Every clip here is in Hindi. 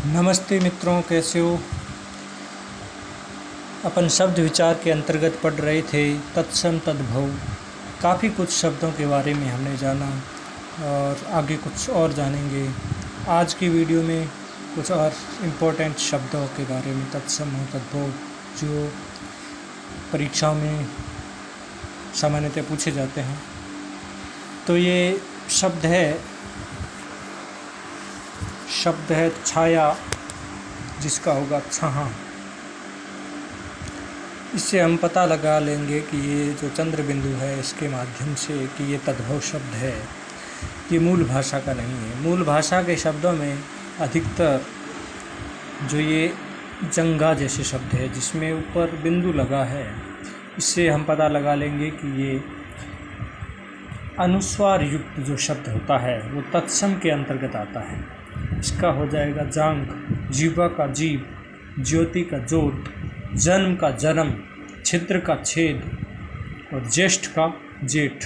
नमस्ते मित्रों, कैसे हो। अपन शब्द विचार के अंतर्गत पढ़ रहे थे तत्सम तद्भव। काफ़ी कुछ शब्दों के बारे में हमने जाना और आगे कुछ और जानेंगे। आज की वीडियो में कुछ और इम्पोर्टेंट शब्दों के बारे में तत्सम और तद्भव जो परीक्षाओं में सामान्यतः पूछे जाते हैं। तो ये शब्द है छाया, जिसका होगा छाहा। इससे हम पता लगा लेंगे कि ये जो चंद्र बिंदु है इसके माध्यम से कि ये तद्भव शब्द है, ये मूल भाषा का नहीं है। मूल भाषा के शब्दों में अधिकतर जो ये जंगा जैसे शब्द है जिसमें ऊपर बिंदु लगा है, इससे हम पता लगा लेंगे कि ये अनुस्वार युक्त जो शब्द होता है वो तत्सम के अंतर्गत आता है। इसका हो जाएगा जांग, जीवा का जीव, ज्योति का ज्योत, जन्म का जन्म, छिद्र का छेद और ज्येष्ठ का जेठ।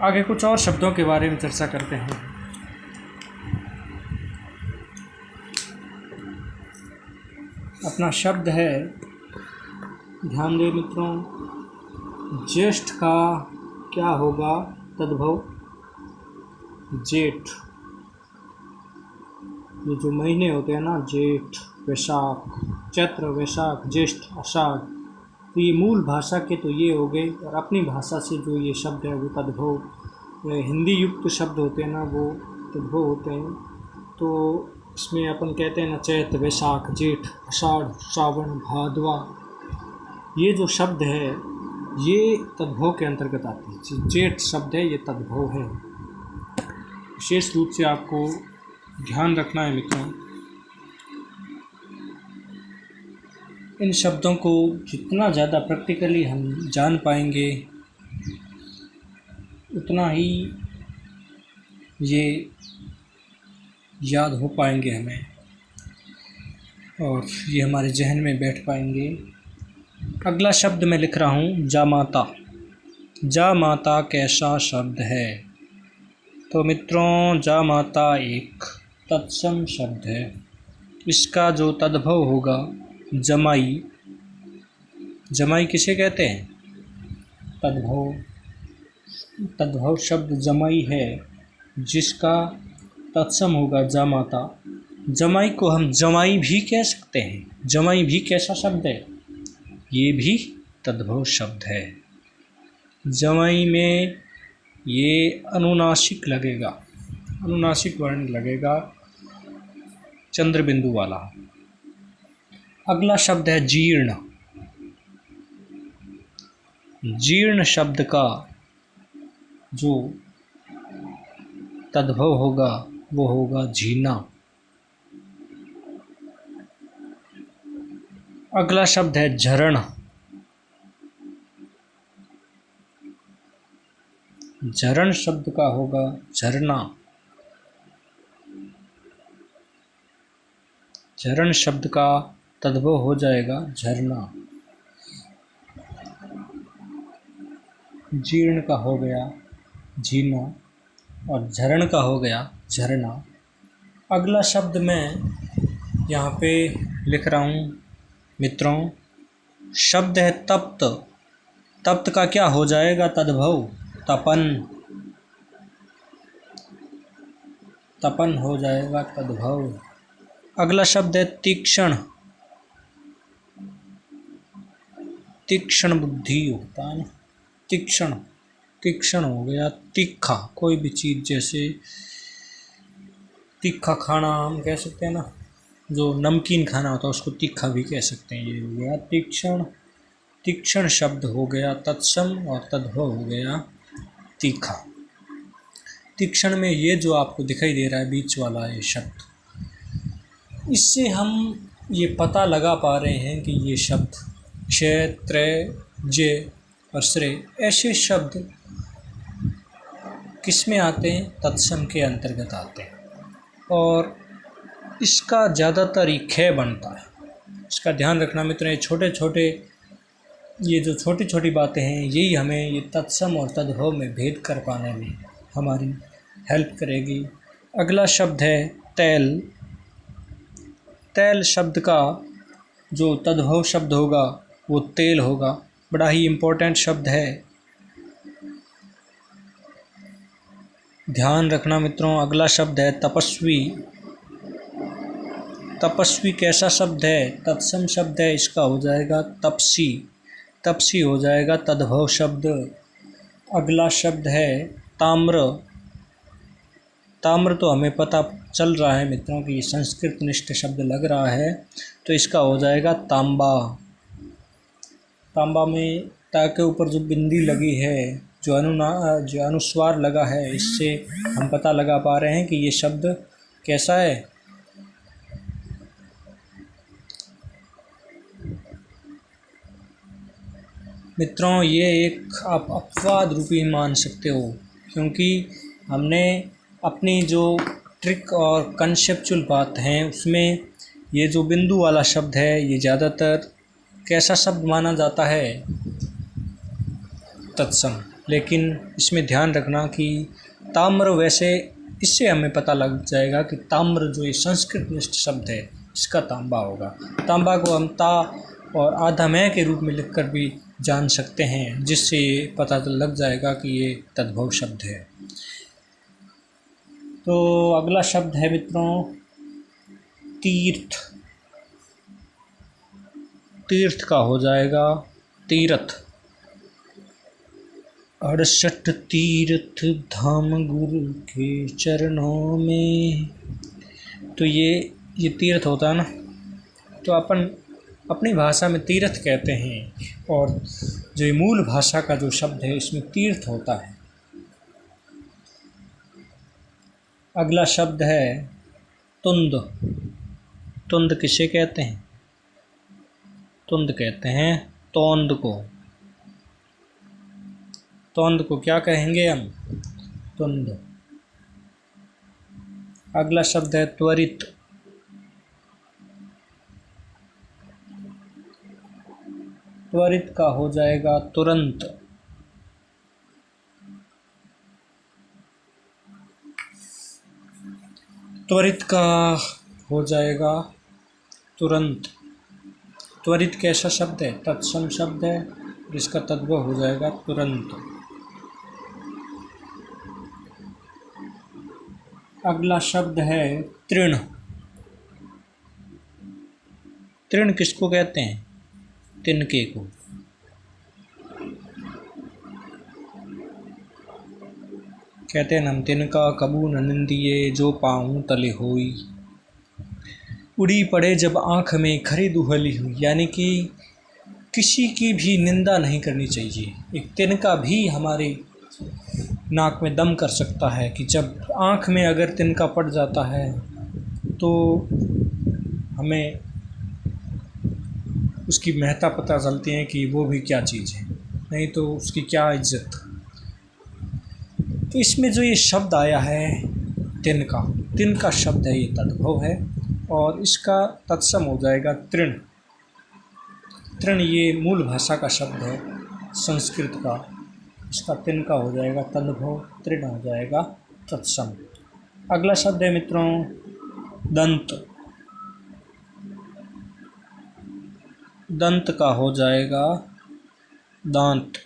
आगे कुछ और शब्दों के बारे में चर्चा करते हैं। अपना शब्द है, ध्यान दें मित्रों, ज्येष्ठ का क्या होगा तद्भव? जेठ। ये जो महीने होते हैं ना, जेठ, वैशाख, चैत्र, वैशाख, ज्येष्ठ, आषाढ़, तो ये मूल भाषा के तो ये हो गए। और अपनी भाषा से जो ये शब्द है वो तद्भव, हिंदी युक्त शब्द होते हैं ना, वो तद्भव होते हैं। तो इसमें अपन कहते हैं ना, चैत्र, वैशाख, जेठ, आषाढ़, श्रावण, भादवा, ये जो शब्द है ये तद्भव के अंतर्गत आते हैं। जेठ शब्द है, ये तद्भव है। विशेष रूप से आपको ध्यान रखना है मित्रों, इन शब्दों को जितना ज़्यादा प्रैक्टिकली हम जान पाएंगे उतना ही ये याद हो पाएंगे हमें और ये हमारे जहन में बैठ पाएंगे। अगला शब्द मैं लिख रहा हूँ, जामाता। जामाता कैसा शब्द है? तो मित्रों, जामाता एक तत्सम शब्द है। इसका जो तद्भव होगा जमाई। जमाई किसे कहते हैं? तद्भव शब्द जमाई है, जिसका तत्सम होगा जामाता। जमाई को हम जमाई भी कह सकते हैं। जमाई भी कैसा शब्द है? ये भी तद्भव शब्द है। जमाई में ये अनुनासिक लगेगा, अनुनासिक वर्ण लगेगा, चंद्र बिंदु वाला। अगला शब्द है जीर्ण। जीर्ण शब्द का जो तद्भव होगा वो होगा झीना। अगला शब्द है झरण। झरण शब्द का होगा झरना। झरण शब्द का तद्भव हो जाएगा झरना। जीर्ण का हो गया झीना और झरण का हो गया झरना। अगला शब्द मैं यहाँ पे लिख रहा हूँ मित्रों, शब्द है तप्त। तप्त का क्या हो जाएगा तद्भव? तपन। तपन हो जाएगा तद्भव। अगला शब्द है तीक्ष्ण। तीक्ष्ण बुद्धि होता है ना, तीक्ष्ण। तीक्ष्ण हो गया तीखा। कोई भी चीज़ जैसे तीखा खाना हम कह सकते हैं ना, जो नमकीन खाना होता है उसको तीखा भी कह सकते हैं। ये हो गया तीक्ष्ण। तीक्ष्ण शब्द हो गया तत्सम और तद्भव हो गया तीखा। तीक्ष्ण में ये जो आपको दिखाई दे रहा है बीच वाला ये शब्द, इससे हम ये पता लगा पा रहे हैं कि ये शब्द क्षय, त्रय, जय और श्रेय, ऐसे शब्द किस में आते हैं? तत्सम के अंतर्गत आते हैं। और इसका ज़्यादातर ही क्षय बनता है। इसका ध्यान रखना मित्रों, ये जो छोटी छोटी बातें हैं यही हमें ये तत्सम और तद्भव में भेद कर पाने में हमारी हेल्प करेगी। अगला शब्द है तैल। तैल शब्द का जो तद्भव शब्द होगा वो तेल होगा। बड़ा ही इम्पोर्टेंट शब्द है, ध्यान रखना मित्रों। अगला शब्द है तपस्वी। तपस्वी कैसा शब्द है? तत्सम शब्द है, इसका हो जाएगा तपसी। तपसी हो जाएगा तद्भव शब्द। अगला शब्द है ताम्र। ताम्र तो हमें पता चल रहा है मित्रों कि संस्कृत निष्ठ शब्द लग रहा है, तो इसका हो जाएगा तांबा। तांबा में ता के ऊपर जो बिंदी लगी है, जो अनुस्वार लगा है, इससे हम पता लगा पा रहे हैं कि ये शब्द कैसा है। मित्रों ये एक आप अपवाद रूपी मान सकते हो, क्योंकि हमने अपनी जो ट्रिक और कंसेप्चुअल बात हैं उसमें ये जो बिंदु वाला शब्द है ये ज़्यादातर कैसा शब्द माना जाता है? तत्सम। लेकिन इसमें ध्यान रखना कि ताम्र, वैसे इससे हमें पता लग जाएगा कि ताम्र जो ये संस्कृत निष्ठ शब्द है इसका तांबा होगा। तांबा को हम ता और आधामय के रूप में लिखकर भी जान सकते हैं, जिससे ये पता लग जाएगा कि ये तद्भव शब्द है। तो अगला शब्द है मित्रों तीर्थ। तीर्थ का हो जाएगा तीर्थ। 68 तीर्थ धाम गुरु के चरणों में, तो ये तीर्थ होता है ना, तो अपन अपनी भाषा में तीर्थ कहते हैं, और जो ये मूल भाषा का जो शब्द है इसमें तीर्थ होता है। अगला शब्द है तुंद। तुंद किसे कहते हैं? तुंद कहते हैं तोंद को। तोंद को क्या कहेंगे हम? तुंद। अगला शब्द है त्वरित। त्वरित का हो जाएगा तुरंत। त्वरित का हो जाएगा तुरंत। त्वरित कैसा शब्द है? तत्सम शब्द है, जिसका तद्भव हो जाएगा तुरंत। अगला शब्द है तृण। तृण किसको कहते हैं? तिनके को। कहते हैं हम तिनका कबू न निंदिए, जो पाऊँ तले होई। उड़ी पड़े जब आँख में खरी दुहली हुई, यानी कि किसी की भी निंदा नहीं करनी चाहिए। एक तिनका भी हमारे नाक में दम कर सकता है कि जब आँख में अगर तिनका पड़ जाता है तो हमें उसकी महत्ता पता चलती है कि वो भी क्या चीज़ है, नहीं तो उसकी क्या इज्जत। तो इसमें जो ये शब्द आया है तिनका, तिनका शब्द है, ये तद्भव है और इसका तत्सम हो जाएगा तृण। तृण ये मूल भाषा का शब्द है संस्कृत का, इसका तिनका हो जाएगा तद्भव, तृण हो जाएगा तत्सम। अगला शब्द है मित्रों दंत। दंत का हो जाएगा दांत।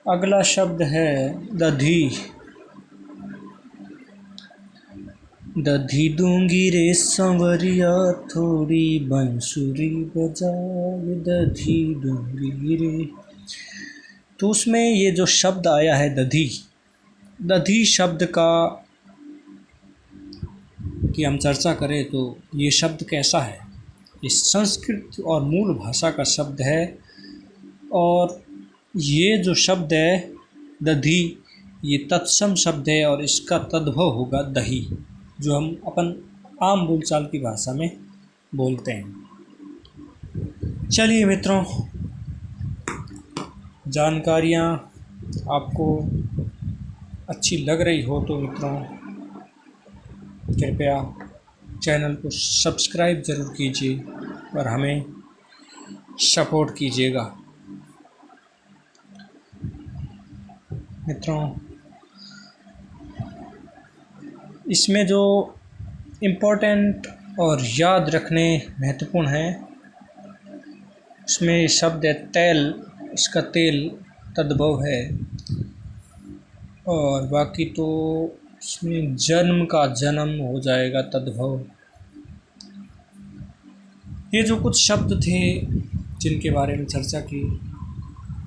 अगला शब्द है दधी। दधी दूंगी रे संवरिया, थोड़ी बंसुरी बजाए, दधी दूंगी रे। तो उसमें ये जो शब्द आया है दधी, दधी शब्द का कि हम चर्चा करें तो ये शब्द कैसा है? ये संस्कृत और मूल भाषा का शब्द है, और ये जो शब्द है दधी ये तत्सम शब्द है और इसका तद्भव होगा दही, जो हम अपन आम बोलचाल की भाषा में बोलते हैं। चलिए मित्रों, जानकारियाँ आपको अच्छी लग रही हो तो मित्रों कृपया चैनल को सब्सक्राइब ज़रूर कीजिए और हमें सपोर्ट कीजिएगा। मित्रों इसमें जो इम्पोर्टेंट और याद रखने महत्वपूर्ण हैं। उसमें शब्द है तेल, इसका तेल तद्भव है। और बाकी तो इसमें जन्म का जन्म हो जाएगा तद्भव। ये जो कुछ शब्द थे जिनके बारे में चर्चा की,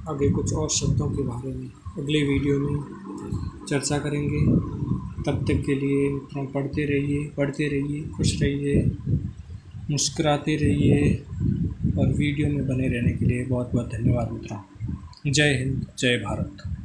आगे कुछ और शब्दों के बारे में अगले वीडियो में चर्चा करेंगे। तब तक के लिए मित्रों पढ़ते रहिए, खुश रहिए, मुस्कुराते रहिए और वीडियो में बने रहने के लिए बहुत बहुत धन्यवाद मित्रों। जय हिंद, जय भारत।